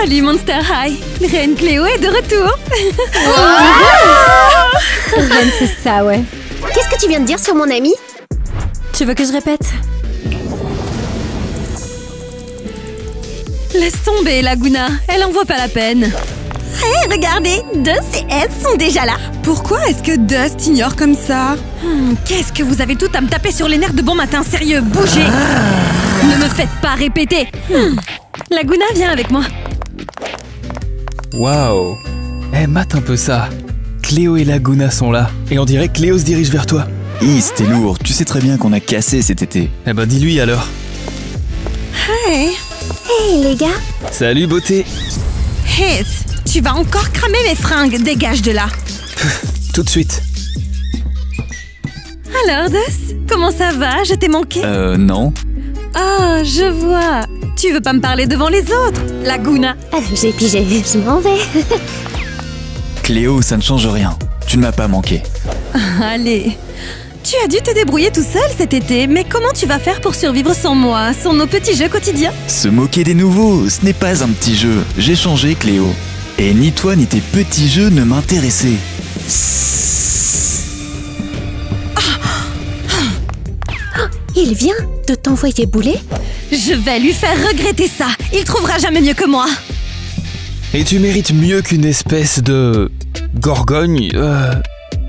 Salut Monster High! Reine Cléo est de retour! Reine, c'est ça, ouais. Qu'est-ce que tu viens de dire sur mon ami? Tu veux que je répète? Laisse tomber, Laguna. Elle en vaut pas la peine. Hé, regardez, Dust et Ed sont déjà là. Pourquoi est-ce que Dust ignore comme ça? Qu'est-ce que vous avez tout à me taper sur les nerfs de bon matin? Sérieux, bougez! Ne me faites pas répéter. Laguna, viens avec moi. Waouh! Eh, mate un peu ça. Cléo et Laguna sont là. Et on dirait que Cléo se dirige vers toi. C'était lourd. Tu sais très bien qu'on a cassé cet été. Eh ben, dis-lui alors. Hey, Hey les gars. Salut, beauté. Heath, tu vas encore cramer mes fringues. Dégage de là. Tout de suite. Alors, Dust, comment ça va? Je t'ai manqué? Non. Ah, je vois. Tu veux pas me parler devant les autres, Laguna? J'ai pigé, je m'en vais. Cléo, ça ne change rien. Tu ne m'as pas manqué. Allez. Tu as dû te débrouiller tout seul cet été, mais comment tu vas faire pour survivre sans moi, sans nos petits jeux quotidiens? Se moquer des nouveaux, ce n'est pas un petit jeu. J'ai changé, Cléo. Et ni toi ni tes petits jeux ne m'intéressaient. Il vient de t'envoyer bouler? Je vais lui faire regretter ça. Il trouvera jamais mieux que moi. Et tu mérites mieux qu'une espèce de... Gorgogne.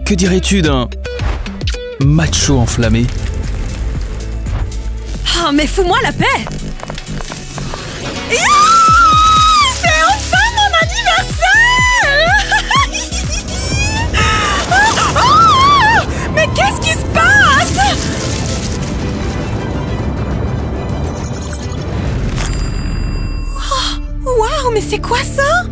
Que dirais-tu d'un... macho enflammé? Oh, mais fous-moi la paix! C'est enfin mon anniversaire! Mais qu'est-ce qui se passe? Waouh, mais c'est quoi ça?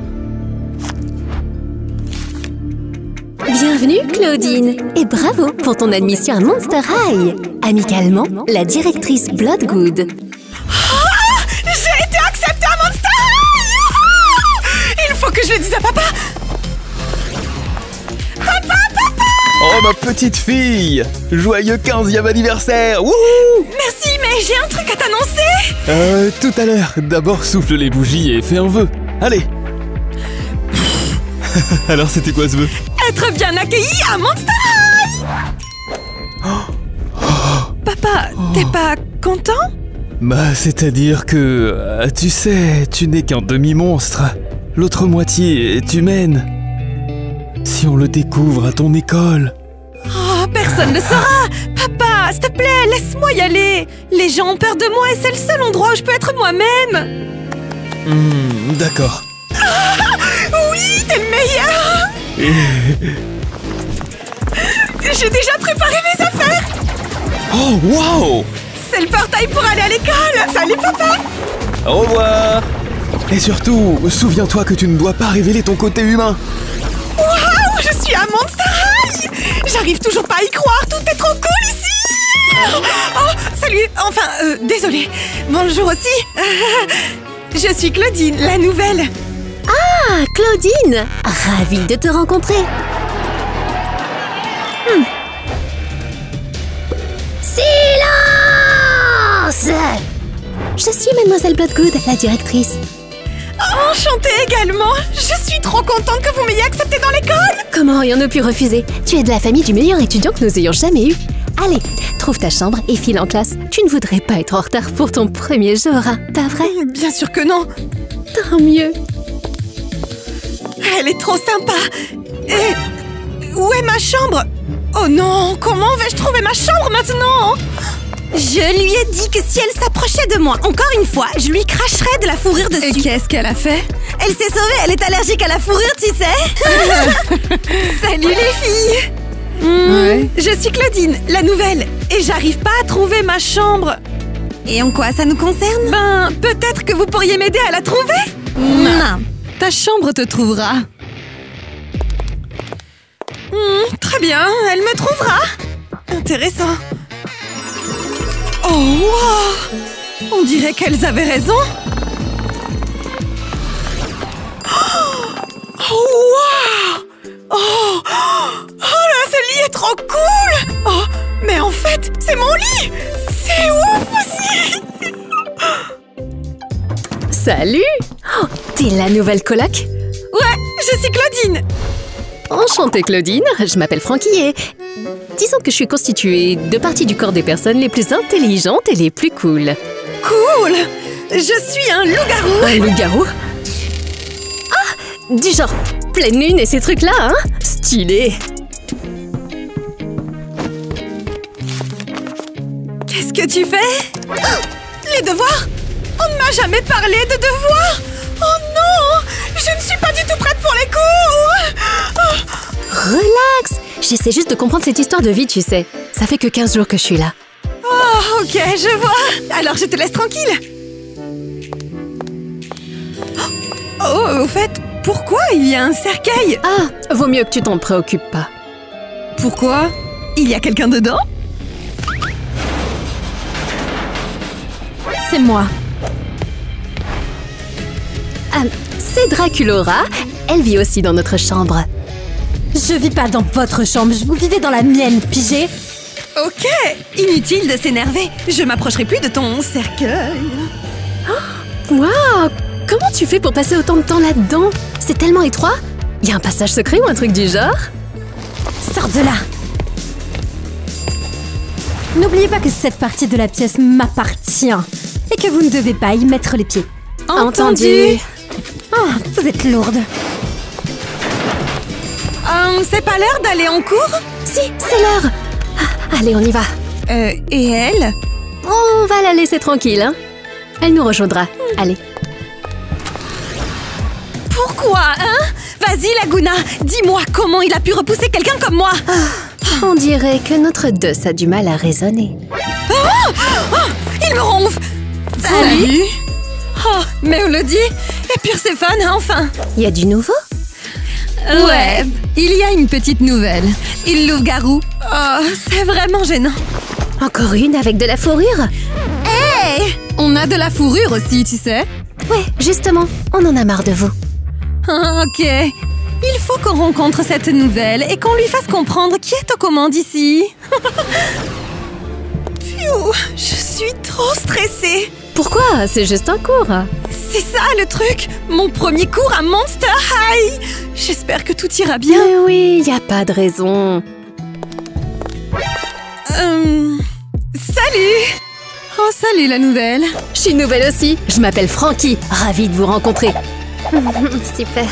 Bienvenue Claudine et bravo pour ton admission à Monster High. Amicalement, la directrice Bloodgood. J'ai été acceptée à Monster High! Il faut que je le dise à papa! Papa! Oh, ma petite fille! Joyeux 15e anniversaire! Wouhou! Merci, mais j'ai un truc à t'annoncer! Tout à l'heure. D'abord, souffle les bougies et fais un vœu. Allez! Alors, c'était quoi ce vœu? Être bien accueilli à Monster High! Papa, t'es pas content? Bah, c'est-à-dire que... tu sais, tu n'es qu'un demi-monstre. L'autre moitié est humaine. Si on le découvre à ton école... Oh, personne ne saura! Papa, s'il te plaît, laisse-moi y aller! Les gens ont peur de moi et c'est le seul endroit où je peux être moi-même! D'accord. Oui, t'es le meilleur! J'ai déjà préparé mes affaires! Oh, waouh! C'est le portail pour aller à l'école! Salut, papa! Au revoir! Et surtout, souviens-toi que tu ne dois pas révéler ton côté humain! Waouh! Je suis à Monster High! J'arrive toujours pas à y croire, tout est trop cool ici! Oh, salut! Enfin, désolée. Bonjour aussi! Je suis Claudine, la nouvelle! Ah, Claudine! Ravie de te rencontrer. Silence! Je suis Mademoiselle Bloodgood, la directrice. Enchantée également! Je suis trop contente que vous m'ayez acceptée dans l'école! Comment aurions-nous pu refuser? Tu es de la famille du meilleur étudiant que nous ayons jamais eu. Allez, trouve ta chambre et file en classe. Tu ne voudrais pas être en retard pour ton premier jour, hein, pas vrai? Bien sûr que non! Tant mieux. Elle est trop sympa! Et... où est ma chambre? Oh non! Comment vais-je trouver ma chambre maintenant? Je lui ai dit que si elle s'approchait de moi encore une fois, je lui cracherais de la fourrure dessus. Et qu'est-ce qu'elle a fait? Elle s'est sauvée, elle est allergique à la fourrure, tu sais. Salut les filles! Ouais. Je suis Claudine, la nouvelle, et j'arrive pas à trouver ma chambre. Et en quoi ça nous concerne? Ben, peut-être que vous pourriez m'aider à la trouver? Non. Ta chambre te trouvera. Très bien, elle me trouvera. Intéressant. Oh, wow! On dirait qu'elles avaient raison. Oh, wow! Oh, là, ce lit est trop cool! Oh, mais en fait, c'est mon lit! C'est ouf aussi! Salut! Oh, t'es la nouvelle coloc? Ouais, je suis Claudine. Enchantée Claudine, je m'appelle Frankie et... Disons que je suis constituée de parties du corps des personnes les plus intelligentes et les plus cool. Cool. Je suis un loup-garou. Un loup-garou? Ah! Du genre pleine lune et ces trucs-là, hein? Stylé! Qu'est-ce que tu fais? Oh, les devoirs? On ne m'a jamais parlé de devoirs. Oh non! Je ne suis pas du tout prête pour les cours. Oh. Relax! J'essaie juste de comprendre cette histoire de vie, tu sais. Ça fait que 15 jours que je suis là. Oh, ok, je vois. Alors je te laisse tranquille. Oh, au fait, pourquoi il y a un cercueil? Ah, vaut mieux que tu t'en préoccupes pas. Pourquoi? Il y a quelqu'un dedans? C'est moi. Ah, c'est Draculora. Elle vit aussi dans notre chambre. Je vis pas dans votre chambre, vous vivez dans la mienne, pigé? Ok, inutile de s'énerver. Je m'approcherai plus de ton cercueil. Waouh! Comment tu fais pour passer autant de temps là-dedans? C'est tellement étroit. Y a un passage secret ou un truc du genre? Sors de là! N'oubliez pas que cette partie de la pièce m'appartient et que vous ne devez pas y mettre les pieds. Entendu. Oh, vous êtes lourde. C'est pas l'heure d'aller en cours? Si, c'est l'heure. Ah, allez, on y va. Et elle? On va la laisser tranquille, hein? Elle nous rejoindra. Allez. Pourquoi, hein? Vas-y, Laguna, dis-moi comment il a pu repousser quelqu'un comme moi. On dirait que notre dos a du mal à raisonner. Il me ronfle. Salut. Oh, Mélodie et Perséphone, enfin. Y a du nouveau? Ouais, il y a une petite nouvelle. Il loup-garou. Oh, c'est vraiment gênant. Encore une avec de la fourrure? Hey! On a de la fourrure aussi, tu sais. Ouais, justement, on en a marre de vous. Ah, ok. Il faut qu'on rencontre cette nouvelle et qu'on lui fasse comprendre qui est aux commandes ici. Pfiou, je suis trop stressée. Pourquoi? C'est juste un cours. C'est ça le truc. Mon premier cours à Monster High. J'espère que tout ira bien. Mais oui, y a pas de raison. Salut. Oh, salut la nouvelle. Je suis nouvelle aussi. Je m'appelle Frankie. Ravie de vous rencontrer. Super.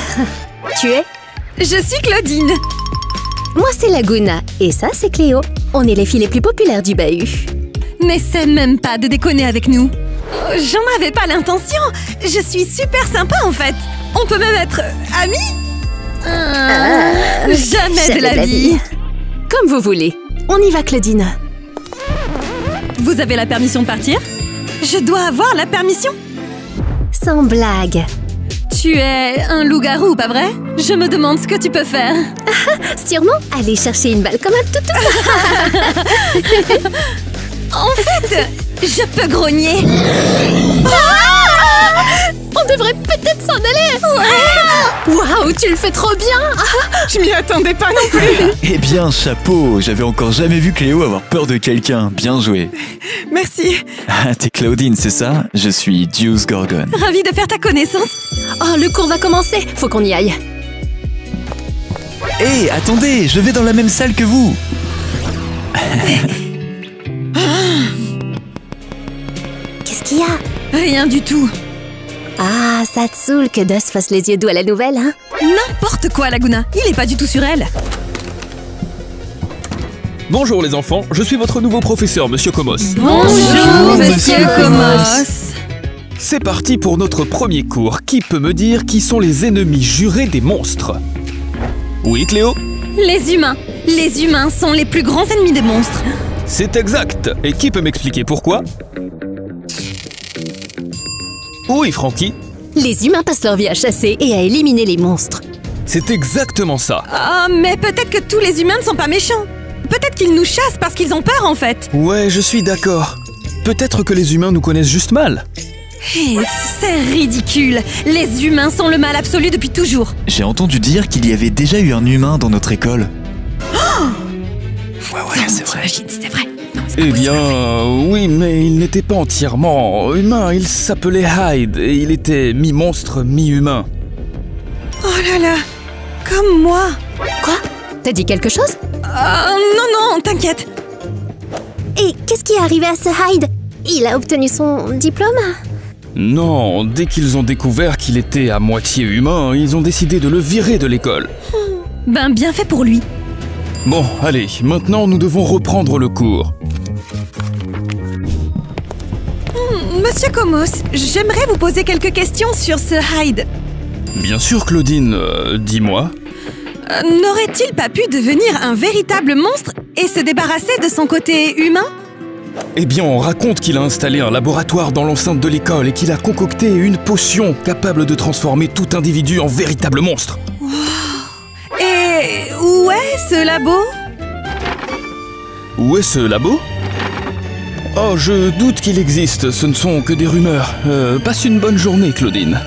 Tu es? Je suis Claudine. Moi, c'est Laguna. Et ça, c'est Cléo. On est les filles les plus populaires du bahut. N'essaie même pas de déconner avec nous. J'en avais pas l'intention. Je suis super sympa en fait. On peut même être amis. Jamais de la vie. Comme vous voulez. On y va, Claudine. Vous avez la permission de partir? Je dois avoir la permission. Sans blague. Tu es un loup-garou, pas vrai? Je me demande ce que tu peux faire. Sûrement aller chercher une balle comme un toutou. En fait, je peux grogner. On devrait peut-être s'en aller. Waouh, tu le fais trop bien. Je m'y attendais pas non plus. Eh bien, chapeau, j'avais encore jamais vu Cléo avoir peur de quelqu'un. Bien joué. Merci. Ah, t'es Claudine, c'est ça? Je suis Deuce Gorgon. Ravie de faire ta connaissance. Oh, le cours va commencer. Faut qu'on y aille. Hé, attendez, je vais dans la même salle que vous. Qu'est-ce qu'il y a? Rien du tout. Ah, ça te saoule que Dos fasse les yeux doux à la nouvelle, hein? N'importe quoi, Laguna. Il est pas du tout sur elle. Bonjour les enfants, je suis votre nouveau professeur, Monsieur Komos. Bonjour, Monsieur Komos. C'est parti pour notre premier cours. Qui peut me dire qui sont les ennemis jurés des monstres? Oui, Cléo? Les humains. Les humains sont les plus grands ennemis des monstres. C'est exact. Et qui peut m'expliquer pourquoi? Oui, Frankie? Les humains passent leur vie à chasser et à éliminer les monstres. C'est exactement ça. Ah, mais peut-être que tous les humains ne sont pas méchants. Peut-être qu'ils nous chassent parce qu'ils ont peur, en fait. Ouais, je suis d'accord. Peut-être que les humains nous connaissent juste mal. C'est ridicule. Les humains sont le mal absolu depuis toujours. J'ai entendu dire qu'il y avait déjà eu un humain dans notre école. Ouais, c'est coffret. C'était vrai. Non, c'est Eh pas possible. bien, oui, mais il n'était pas entièrement humain. Il s'appelait Hyde et il était mi-monstre, mi-humain. Oh là là, comme moi. Quoi? T'as dit quelque chose? Non, t'inquiète. Et qu'est-ce qui est arrivé à ce Hyde? Il a obtenu son diplôme? Non, dès qu'ils ont découvert qu'il était à moitié humain, ils ont décidé de le virer de l'école. Ben, bien fait pour lui. Bon, allez, maintenant nous devons reprendre le cours. Monsieur Komos, j'aimerais vous poser quelques questions sur ce Hyde. Bien sûr, Claudine, dis-moi. N'aurait-il pas pu devenir un véritable monstre et se débarrasser de son côté humain? Eh bien, on raconte qu'il a installé un laboratoire dans l'enceinte de l'école et qu'il a concocté une potion capable de transformer tout individu en véritable monstre. Et où est ce labo? Où est ce labo? Oh, je doute qu'il existe, ce ne sont que des rumeurs. Passe une bonne journée, Claudine.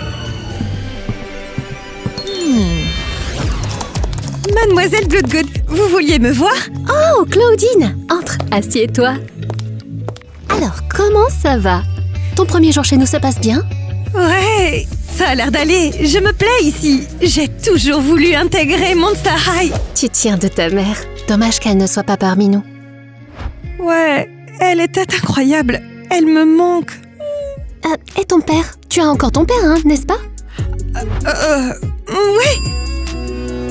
Mademoiselle Bloodgood, vous vouliez me voir? Oh, Claudine! Entre, assieds-toi. Alors, comment ça va? Ton premier jour chez nous se passe bien? Ouais, ça a l'air d'aller. Je me plais ici. J'ai toujours voulu intégrer Monster High. Tu tiens de ta mère. Dommage qu'elle ne soit pas parmi nous. Ouais, elle était incroyable. Elle me manque. Et ton père? Tu as encore ton père, hein, n'est-ce pas? Oui.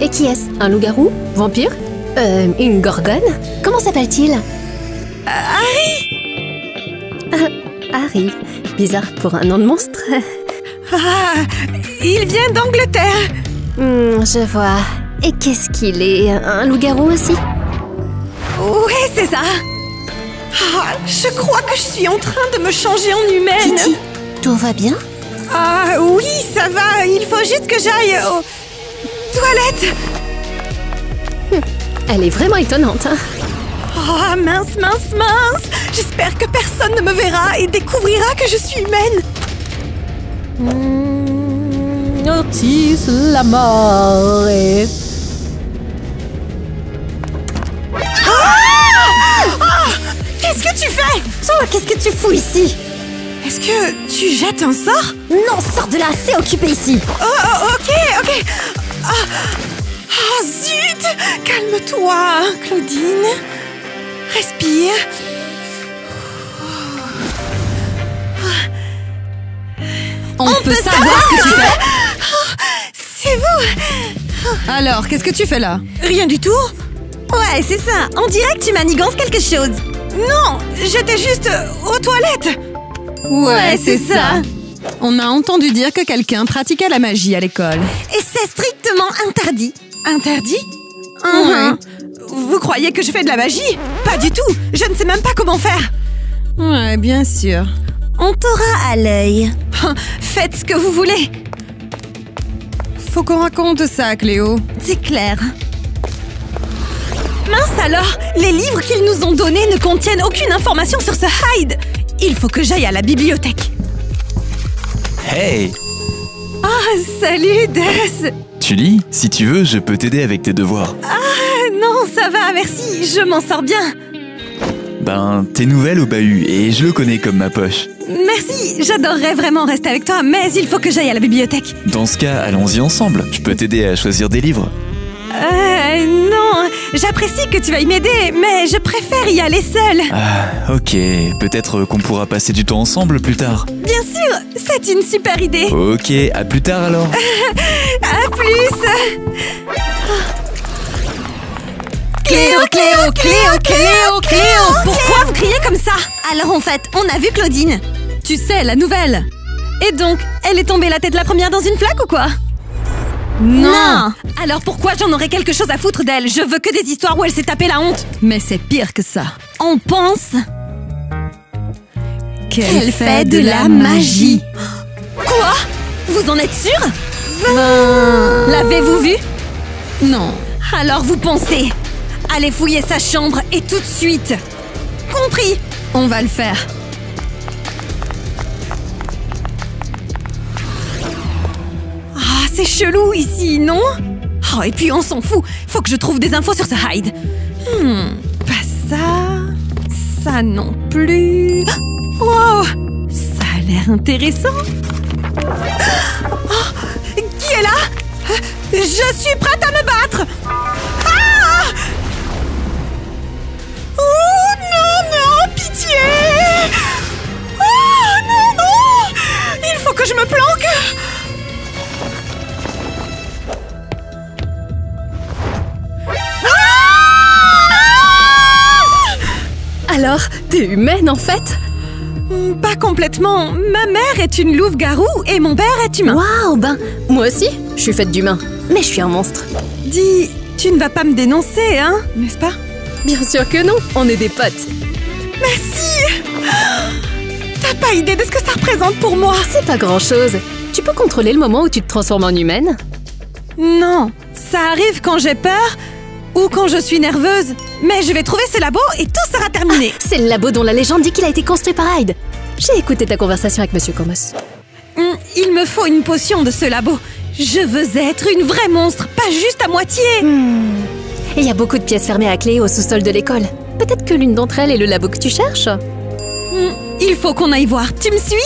Et qui est-ce? Un loup-garou? Vampire? Une gorgone? Comment s'appelle-t-il? Harry. Bizarre pour un nom de monstre. Ah, il vient d'Angleterre. Je vois. Et qu'est-ce qu'il est? Un loup-garou aussi? Oui, c'est ça. Ah, je crois que je suis en train de me changer en humaine. Kitty, tout va bien? Ah oui, ça va. Il faut juste que j'aille aux toilettes. Elle est vraiment étonnante, hein? Oh, mince. J'espère que personne ne me verra et découvrira que je suis humaine. Otis Lamar. Qu'est-ce que tu fais? Toi, qu'est-ce que tu fous ici? Est-ce que tu jettes un sort? Non, sors de là, c'est occupé ici. Ok. Ah, zut! Calme-toi, Claudine. Respire. On peut savoir ce que tu fais. C'est vous? Alors, qu'est-ce que tu fais là? Rien du tout? Ouais, c'est ça. On dirait que tu manigances quelque chose. Non, j'étais juste aux toilettes. Ouais, c'est ça. On a entendu dire que quelqu'un pratiquait la magie à l'école. Et c'est strictement interdit. Interdit? Ouais. Vous croyez que je fais de la magie? Pas du tout. Je ne sais même pas comment faire. Ouais, bien sûr. On t'aura à l'œil. Faites ce que vous voulez. Faut qu'on raconte ça, Cléo. C'est clair. Mince alors, les livres qu'ils nous ont donnés ne contiennent aucune information sur ce Hyde. Il faut que j'aille à la bibliothèque. Hey! Ah, salut, Des. Tu lis? Si tu veux, je peux t'aider avec tes devoirs. Non, ça va, merci, je m'en sors bien. Ben, t'es nouvelle au bahut et je le connais comme ma poche. Merci, j'adorerais vraiment rester avec toi, mais il faut que j'aille à la bibliothèque. Dans ce cas, allons-y ensemble. Je peux t'aider à choisir des livres. Non, j'apprécie que tu veuilles m'aider, mais je préfère y aller seule. Ah, ok. Peut-être qu'on pourra passer du temps ensemble plus tard. Bien sûr, c'est une super idée. Ok, à plus tard alors. À plus. Cléo. Pourquoi vous criez comme ça? Alors en fait, on a vu Claudine. Tu sais, la nouvelle. Et donc, elle est tombée la tête la première dans une flaque ou quoi? Non. Alors pourquoi j'en aurais quelque chose à foutre d'elle? Je veux que des histoires où elle s'est tapée la honte. Mais c'est pire que ça. On pense qu'elle fait de la magie. Quoi? Vous en êtes sûr? L'avez-vous vu? Non. Alors vous pensez? Allez fouiller sa chambre et tout de suite. Compris? On va le faire. Ah, c'est chelou ici, non? Oh, et puis on s'en fout. Faut que je trouve des infos sur ce Hyde. Pas ça. Ça non plus. Wow, ça a l'air intéressant. Oh, qui est là? Je suis prête à me battre. Ah! Oh non, non, pitié! Oh non, non! Il faut que je me planque. Alors, t'es humaine en fait? Pas complètement. Ma mère est une louve-garou et mon père est humain. Waouh, ben, moi aussi, je suis faite d'humain, mais je suis un monstre. Dis, tu ne vas pas me dénoncer, hein, n'est-ce pas? Bien sûr que non, on est des potes. Merci! T'as pas idée de ce que ça représente pour moi? C'est pas grand-chose. Tu peux contrôler le moment où tu te transformes en humaine? Non, ça arrive quand j'ai peur ou quand je suis nerveuse. Mais je vais trouver ce labo et tout sera terminé. C'est le labo dont la légende dit qu'il a été construit par Hyde. J'ai écouté ta conversation avec Monsieur Comos. Il me faut une potion de ce labo. Je veux être une vraie monstre, pas juste à moitié. Et il y a beaucoup de pièces fermées à clé au sous-sol de l'école. Peut-être que l'une d'entre elles est le labo que tu cherches? Il faut qu'on aille voir. Tu me suis?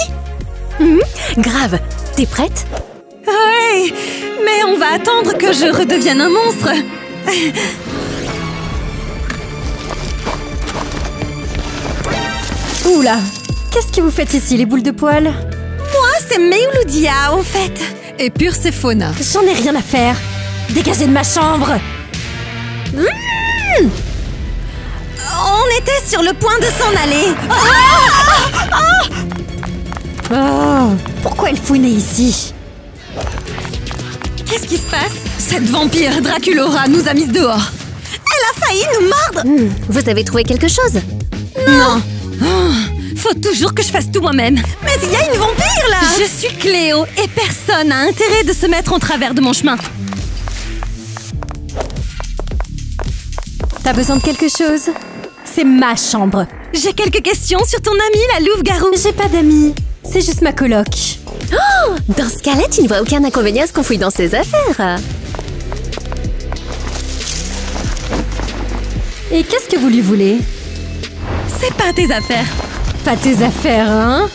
Grave. T'es prête? Ouais, mais on va attendre que je redevienne un monstre. Oula, qu'est-ce que vous faites ici, les boules de poils? Moi, c'est Meuloudia, en fait. Et Perséphona. J'en ai rien à faire. Dégagez de ma chambre. On était sur le point de s'en aller. Oh, pourquoi elle fouinait ici? Qu'est-ce qui se passe? Cette vampire Draculora nous a mises dehors. Elle a failli nous mordre. Vous avez trouvé quelque chose? Non. Faut toujours que je fasse tout moi-même. Mais il y a une vampire là. Je suis Cléo et personne n'a intérêt de se mettre en travers de mon chemin. T'as besoin de quelque chose? C'est ma chambre. J'ai quelques questions sur ton amie la louve-garou. J'ai pas d'amis, c'est juste ma coloc. Oh, dans ce cas-là, tu ne vois aucun inconvénient à ce qu'on fouille dans ses affaires. Et qu'est-ce que vous lui voulez? C'est pas tes affaires. Pas tes affaires, hein?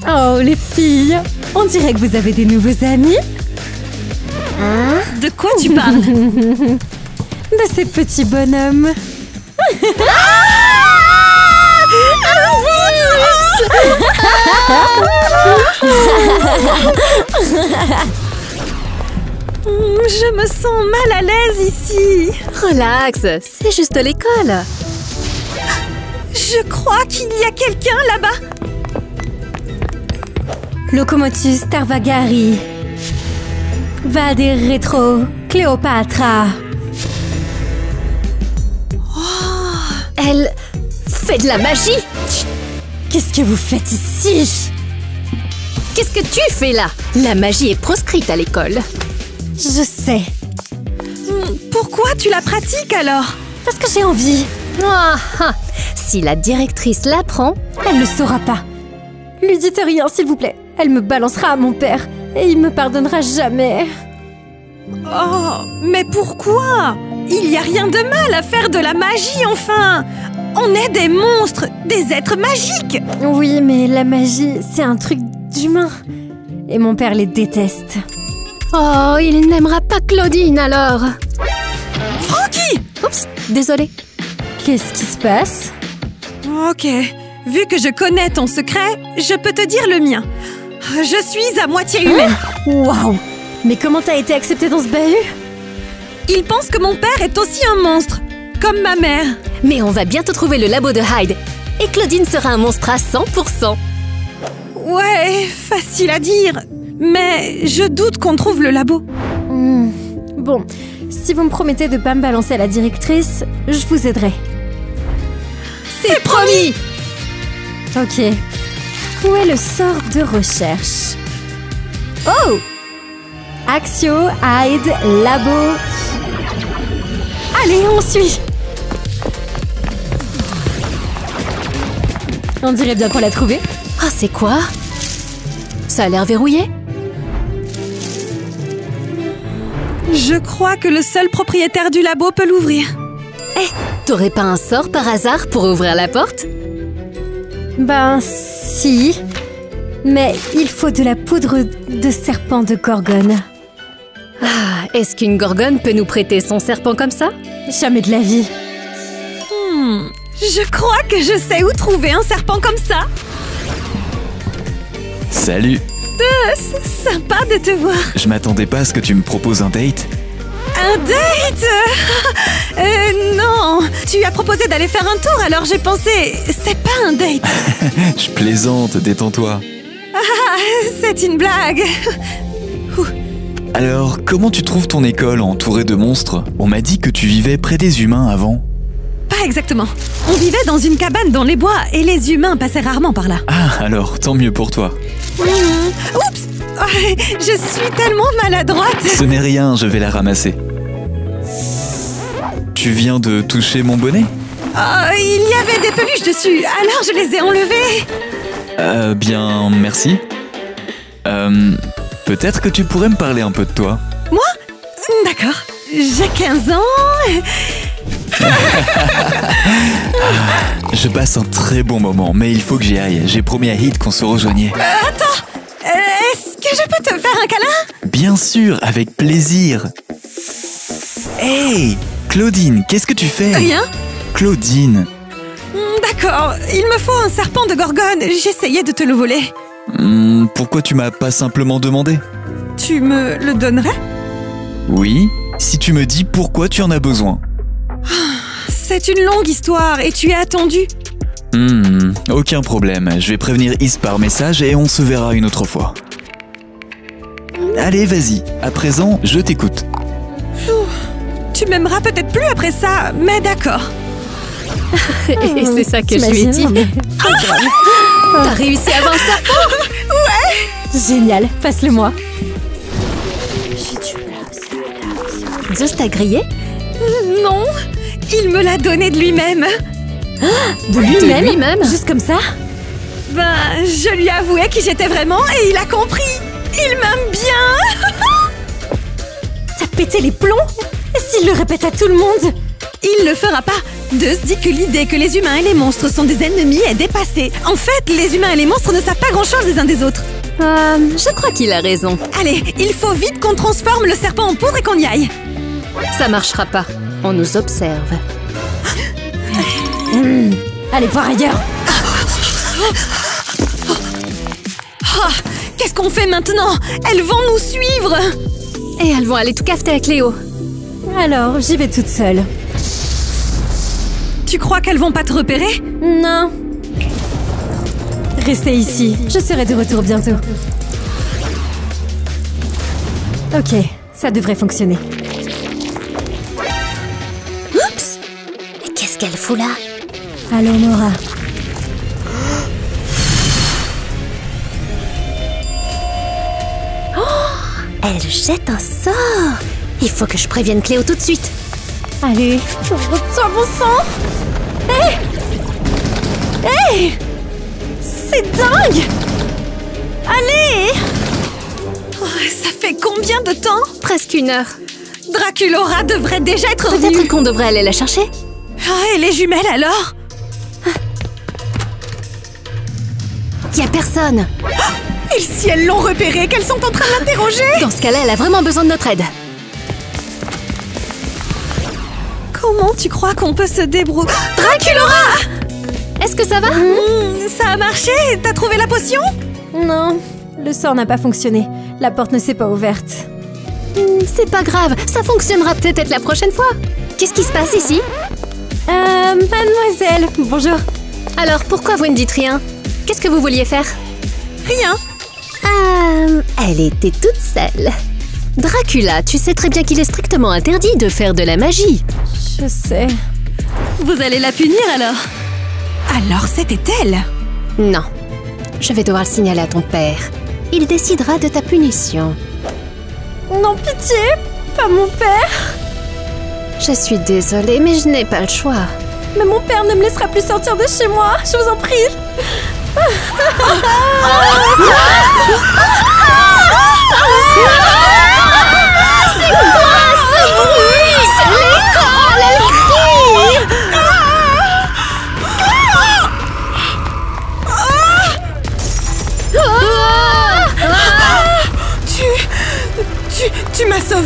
Oh, les filles, on dirait que vous avez des nouveaux amis. De quoi tu parles? De ces petits bonhommes. Je me sens mal à l'aise ici. Relax, c'est juste l'école. Je crois qu'il y a quelqu'un là-bas. Locomotus Tarvagari. Vader Retro. Cléopatra. Elle fait de la magie. Qu'est-ce que vous faites ici? Qu'est-ce que tu fais là? La magie est proscrite à l'école. Je sais. Pourquoi tu la pratiques alors? Parce que j'ai envie. Ah, ah. Si la directrice l'apprend, Elle ne saura pas. Lui dites rien, s'il vous plaît. Elle me balancera à mon père et il me pardonnera jamais. Oh, mais pourquoi? Il y a rien de mal à faire de la magie, enfin. On est des monstres, des êtres magiques. Oui, mais la magie, c'est un truc d'humain. Et mon père les déteste. oh, il n'aimera pas Claudine alors. Francky! Oups, désolée. Qu'est-ce qui se passe? Ok, vu que je connais ton secret, je peux te dire le mien. Je suis à moitié humaine. Waouh! Mais comment t'as été acceptée dans ce bahut? Il pense que mon père est aussi un monstre, comme ma mère. Mais on va bientôt trouver le labo de Hyde. Et Claudine sera un monstre à 100%. Ouais, facile à dire. Mais je doute qu'on trouve le labo. Bon, si vous me promettez de pas me balancer à la directrice, je vous aiderai. C'est promis! Ok. Où est le sort de recherche? Oh! Axio, Hyde, Labo... Allez, on suit! On dirait bien qu'on l'a trouvé. Ah, c'est quoi? Ça a l'air verrouillé. Je crois que le seul propriétaire du labo peut l'ouvrir. T'aurais pas un sort par hasard pour ouvrir la porte? Ben, si. Mais il faut de la poudre de serpent de gorgone. Ah, est-ce qu'une gorgone peut nous prêter son serpent comme ça? Jamais de la vie. Je crois que je sais où trouver un serpent comme ça. Salut. C'est sympa de te voir. Je m'attendais pas à ce que tu me proposes un date. Un date? Non. Tu as proposé d'aller faire un tour, alors j'ai pensé... C'est pas un date. Je plaisante, détends-toi. C'est une blague. Alors, comment tu trouves ton école entourée de monstres? On m'a dit que tu vivais près des humains avant. Pas exactement. On vivait dans une cabane dans les bois et les humains passaient rarement par là. Ah, alors, tant mieux pour toi. Oups! Je suis tellement maladroite. Ce n'est rien, je vais la ramasser. Tu viens de toucher mon bonnet? Il y avait des peluches dessus, alors je les ai enlevées. Bien, merci. Peut-être que tu pourrais me parler un peu de toi. Moi? D'accord. J'ai 15 ans. Je passe un très bon moment, mais il faut que j'y aille. J'ai promis à Hit qu'on se rejoignait. Attends, est-ce que je peux te faire un câlin? Bien sûr, avec plaisir. Hey, Claudine, qu'est-ce que tu fais? Rien. Claudine. D'accord, il me faut un serpent de gorgone. J'essayais de te le voler. Pourquoi tu m'as pas simplement demandé? Tu me le donnerais? Oui, si tu me dis pourquoi tu en as besoin. C'est une longue histoire et tu es attendu. Aucun problème. Je vais prévenir Is par message et on se verra une autre fois. Allez, vas-y. À présent, je t'écoute. Tu m'aimeras peut-être plus après ça, mais d'accord. Et c'est ça que je lui ai dit. T'as réussi à avoir ça? Génial, passe-le-moi. Zeus t'a grillé? Non, il me l'a donné de lui-même. De lui-même? De lui-même? Juste comme ça? Ben, je lui avouais qui j'étais vraiment et il a compris. Il m'aime bien. T'as pété les plombs? Et s'il le répète à tout le monde? Il le fera pas. Zeus dit que l'idée que les humains et les monstres sont des ennemis est dépassée. En fait, les humains et les monstres ne savent pas grand-chose les uns des autres. Je crois qu'il a raison. Allez, il faut vite qu'on transforme le serpent en poudre et qu'on y aille. Ça marchera pas. On nous observe. Allez voir ailleurs. Qu'est-ce qu'on fait maintenant? Elles vont nous suivre. Et elles vont aller tout cafeter avec Léo. Alors, j'y vais toute seule. Tu crois qu'elles vont pas te repérer? Non. Restez ici, je serai de retour bientôt. Ok, ça devrait fonctionner. Oups! Mais qu'est-ce qu'elle fout là? Allô, Nora. Elle jette un sort! Il faut que je prévienne Cléo tout de suite. Allez, retiens mon sang. Hé! Hé! C'est dingue! Allez! Ça fait combien de temps? Presque 1 heure. Draculaura devrait déjà être revenue. Peut-être qu'on devrait aller la chercher? Et les jumelles alors? Y a personne. Et si elles l'ont repérée, qu'elles sont en train de l'interroger? Dans ce cas-là, elle a vraiment besoin de notre aide. Comment tu crois qu'on peut se débrouiller? Draculaura! Est-ce que ça va? Ça a marché? T'as trouvé la potion? Non, le sort n'a pas fonctionné. La porte ne s'est pas ouverte. C'est pas grave, ça fonctionnera peut-être la prochaine fois. Qu'est-ce qui se passe ici? Mademoiselle, bonjour. Alors, pourquoi vous ne dites rien? Qu'est-ce que vous vouliez faire? Rien. Elle était toute seule. Dracula, tu sais très bien qu'il est strictement interdit de faire de la magie. Je sais. Vous allez la punir alors? Alors c'était elle? Non. Je vais devoir le signaler à ton père. Il décidera de ta punition. Non, pitié, pas mon père. Je suis désolée, mais je n'ai pas le choix. Mais mon père ne me laissera plus sortir de chez moi, je vous en prie. C'est quoi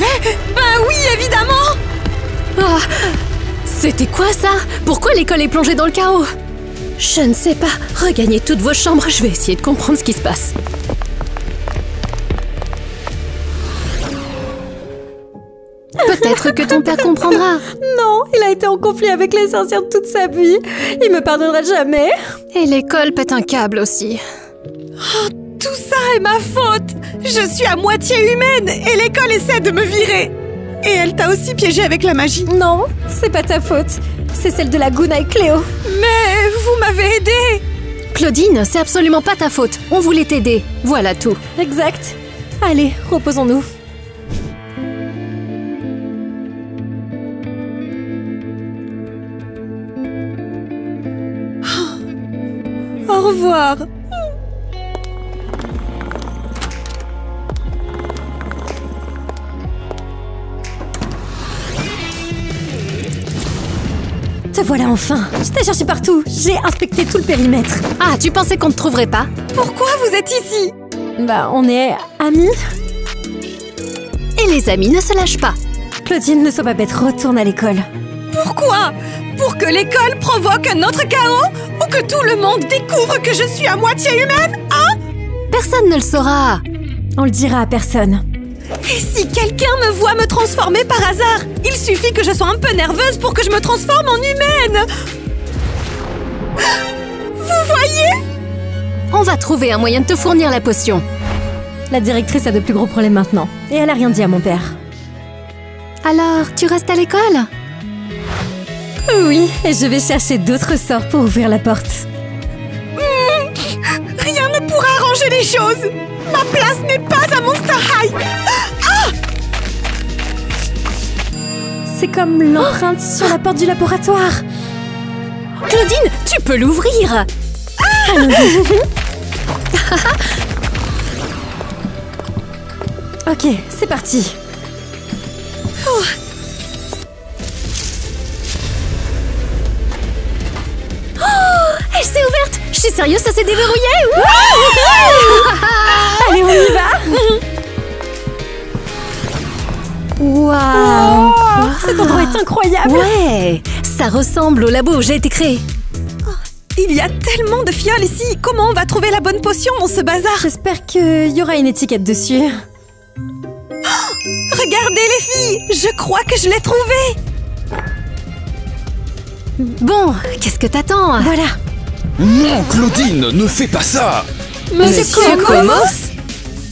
mauvais? Ben oui, évidemment! Oh, c'était quoi ça? Pourquoi l'école est plongée dans le chaos? Je ne sais pas. Regagnez toutes vos chambres, je vais essayer de comprendre ce qui se passe. Peut-être que ton père comprendra. Non, il a été en conflit avec les sorcières toute sa vie. Il me pardonnera jamais. Et l'école pète un câble aussi. Tout ça est ma faute! Je suis à moitié humaine et l'école essaie de me virer! Et elle t'a aussi piégée avec la magie. Non, c'est pas ta faute. C'est celle de la Guna et Cléo. Mais vous m'avez aidée! Claudine, c'est absolument pas ta faute. On voulait t'aider. Voilà tout. Exact. Allez, reposons-nous. Au revoir! Te voilà enfin. Je t'ai cherché partout. J'ai inspecté tout le périmètre. Ah, tu pensais qu'on ne te trouverait pas? Pourquoi vous êtes ici? Bah, on est amis. Et les amis ne se lâchent pas. Claudine, ne sois pas bête, retourne à l'école. Pourquoi? Pour que l'école provoque un autre chaos? Ou que tout le monde découvre que je suis à moitié humaine? Hein? Personne ne le saura. On le dira à personne. Et si quelqu'un me voit me transformer par hasard? Il suffit que je sois un peu nerveuse pour que je me transforme en humaine! Vous voyez? On va trouver un moyen de te fournir la potion. La directrice a de plus gros problèmes maintenant. Et elle a rien dit à mon père. Alors, tu restes à l'école? Oui, et je vais chercher d'autres sorts pour ouvrir la porte. Rien ne pourra arranger les choses! Ma place n'est pas à Monster High! C'est comme l'empreinte sur la porte du laboratoire. Claudine, tu peux l'ouvrir. Ok, c'est parti. Elle s'est ouverte. Je suis sérieuse, ça s'est déverrouillé. Allez, on y va. Waouh, cet endroit est incroyable. Ouais, ça ressemble au labo où j'ai été créée. Il y a tellement de fioles ici! Comment on va trouver la bonne potion dans ce bazar? J'espère qu'il y aura une étiquette dessus. Regardez les filles! Je crois que je l'ai trouvée! Bon, qu'est-ce que t'attends? Voilà. Non, Claudine, ne fais pas ça! Monsieur Comos?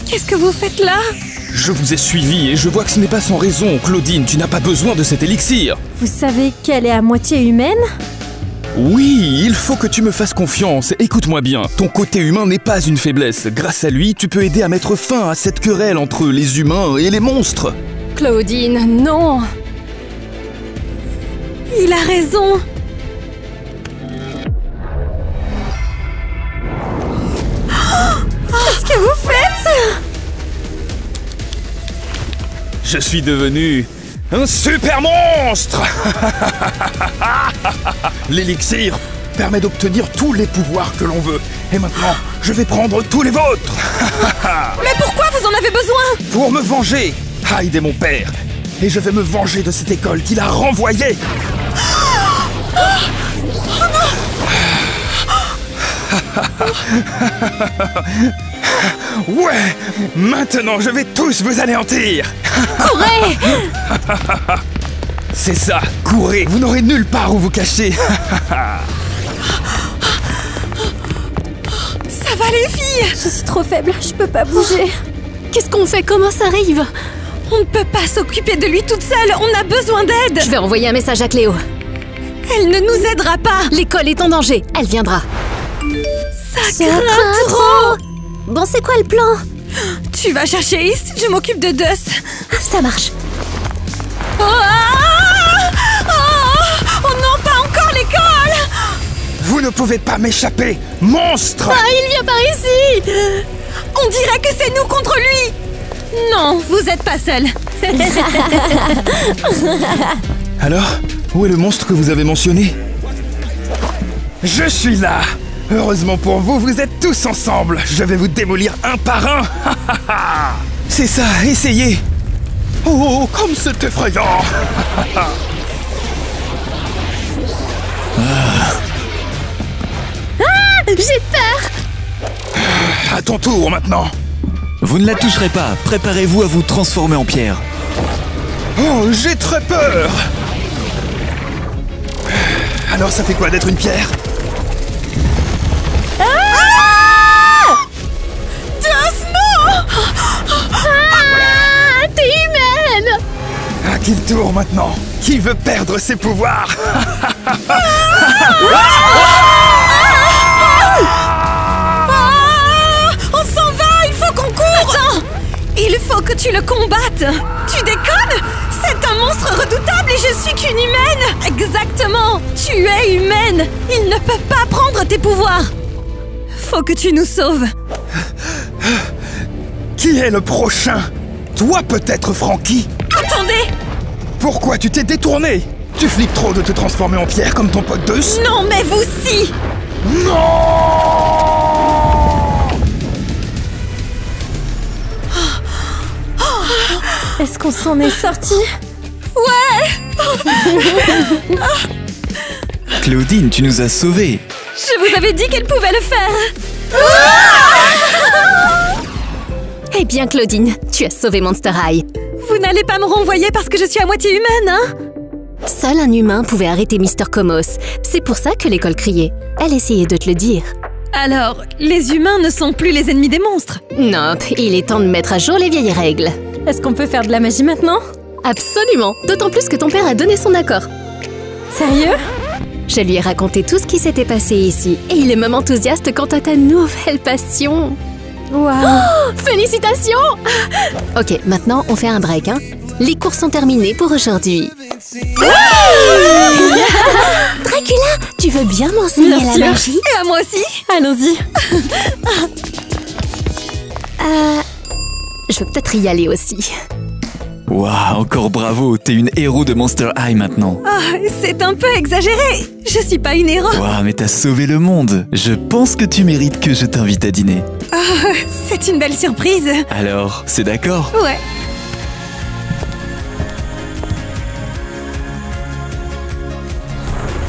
Qu'est-ce que vous faites là? Je vous ai suivi et je vois que ce n'est pas sans raison. Claudine, tu n'as pas besoin de cet élixir. Vous savez qu'elle est à moitié humaine? Oui, il faut que tu me fasses confiance. Écoute-moi bien, ton côté humain n'est pas une faiblesse. Grâce à lui, tu peux aider à mettre fin à cette querelle entre les humains et les monstres. Claudine, non. Il a raison! Qu'est-ce que vous faites? Je suis devenu un super monstre. L'élixir permet d'obtenir tous les pouvoirs que l'on veut. Et maintenant, je vais prendre tous les vôtres. Mais pourquoi vous en avez besoin? Pour me venger, Hyde est mon père. Et je vais me venger de cette école qui l'a renvoyé. Ouais, maintenant je vais tous vous anéantir. Courez! C'est ça, courez, vous n'aurez nulle part où vous cacher. Ça va les filles? Je suis trop faible, je peux pas bouger. Qu'est-ce qu'on fait? Comment ça arrive? On ne peut pas s'occuper de lui toute seule, on a besoin d'aide! Je vais envoyer un message à Cléo. Elle ne nous aidera pas! L'école est en danger, elle viendra. Ça craint trop! Bon, c'est quoi le plan? Tu vas chercher Is, je m'occupe de Dust. Ça marche. Oh, oh non, pas encore l'école! Vous ne pouvez pas m'échapper, monstre! Ah, il vient par ici! On dirait que c'est nous contre lui! Non, vous êtes pas seul. Alors, où est le monstre que vous avez mentionné? Je suis là! Heureusement pour vous, vous êtes tous ensemble. Je vais vous démolir un par un. C'est ça, essayez. Oh, comme c'est effrayant! J'ai peur. À ton tour maintenant! Vous ne la toucherez pas. Préparez-vous à vous transformer en pierre. Oh, j'ai très peur! Alors ça fait quoi d'être une pierre? T'es humaine. À qui le tour maintenant? Qui veut perdre ses pouvoirs? On s'en va, il faut qu'on court. Attends, il faut que tu le combattes. Tu déconnes? C'est un monstre redoutable et je suis qu'une humaine. Exactement, tu es humaine. Il ne peut pas prendre tes pouvoirs. Faut que tu nous sauves. Qui est le prochain? Toi peut-être, Frankie? Attendez. Pourquoi tu t'es détourné? Tu flippes trop de te transformer en pierre comme ton pote Deus? Non, mais vous si. Non! Est-ce qu'on s'en est sorti? Claudine, tu nous as sauvés. Je vous avais dit qu'elle pouvait le faire. Eh bien, Claudine, tu as sauvé Monster High. Vous n'allez pas me renvoyer parce que je suis à moitié humaine, hein? Seul un humain pouvait arrêter Mr. Comos. C'est pour ça que l'école criait. Elle essayait de te le dire. Alors, les humains ne sont plus les ennemis des monstres. Nope, il est temps de mettre à jour les vieilles règles. Est-ce qu'on peut faire de la magie maintenant? Absolument, d'autant plus que ton père a donné son accord. Sérieux? Je lui ai raconté tout ce qui s'était passé ici, et il est même enthousiaste quant à ta nouvelle passion. Waouh! Félicitations! Ok, maintenant on fait un break, hein? Les cours sont terminés pour aujourd'hui. Dracula, tu veux bien m'enseigner Bien la sûr. magie? Et à moi aussi. Allons-y. Je vais peut-être y aller aussi. Waouh, encore bravo, t'es une héros de Monster High maintenant. Ah, c'est un peu exagéré. Je suis pas une héros. Waouh, mais t'as sauvé le monde. Je pense que tu mérites que je t'invite à dîner. Ah, c'est une belle surprise. Alors, c'est d'accord? Ouais.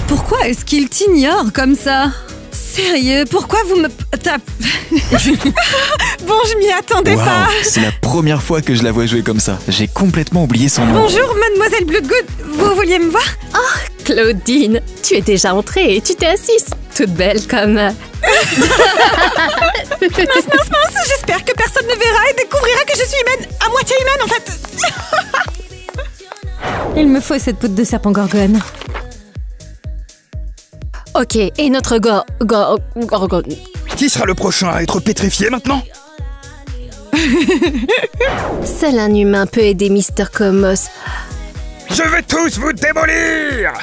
Pourquoi est-ce qu'il t'ignore comme ça? Sérieux, pourquoi vous me... Bon, je m'y attendais Waouh, pas. c'est la première fois que je la vois jouer comme ça. J'ai complètement oublié son nom. Bonjour, mademoiselle Bloodgood. Vous vouliez me voir? Claudine, tu es déjà entrée et tu t'es assise. Toute belle comme... Mince, j'espère que personne ne verra et découvrira que je suis humaine, à moitié humaine en fait. Il me faut cette poudre de serpent gorgone. Ok, et notre gorgone. Qui sera le prochain à être pétrifié maintenant? Seul un humain peut aider Mr. Comos. Je vais tous vous démolir!